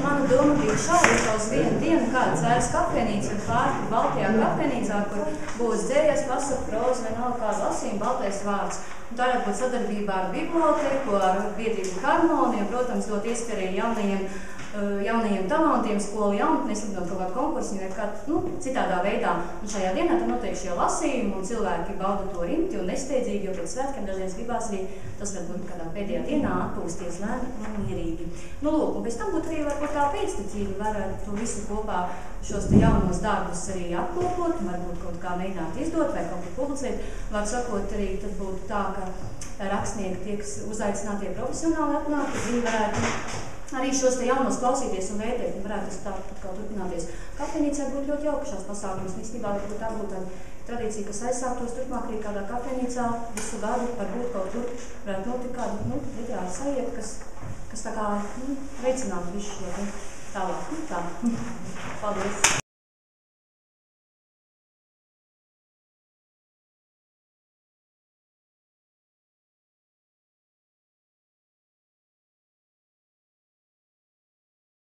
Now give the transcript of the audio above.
Mana doma bija šāda, ka uz vienu dienu kāda Cēras kafejnīca un pārti Baltijā kafejnīcā, kur būs dzēries, pasaka, proza, vienalga kāda lasījuma, baltais vārds. Un tā varētu būt sadarbībā ar biblioteku, ar biedrību Harmoniju, protams, dot iespēju arī jaunajiem talantiem, skolu jaunatni, izsludinot kaut kādu konkursu vai kādu citādā veidā. Un šajā dienā tam notiek šie lasījumi, un cilvēki bauda to rimti un nesteidzīgi, jo pēc svētkiem dažreiz gribās arī, tas varbūt kādā pēdējā dienā atpūsties lēni un mierīgi. Lūk, un pēc tam būtu arī varbūt tā pēctecība, varētu to visu kopā šos te jaunos darbus arī apkopot, varbūt kaut kā mēģināt izdot vai kaut ko publicēt. Var sakot, arī tad būtu tā, ka rakstnieki tiek uzaicinātie profesionāli atnāk, tad viņi varētu arī šos te jaunos klausīties un vērtēt, un varētu tas tā kā turpināties. Kafejnīcā būtu ļoti jauka šās pasākumus, un īstenībā varbūt tā būtu tāda tradīcija, kas aizsāktos turpmāk arī kādā kafejnīcā visu gadu, varbūt kaut tur varētu notikt kādu ideālu sajietu, kas tā kā veicinātu visu šo tālāk. Tā. Paldies!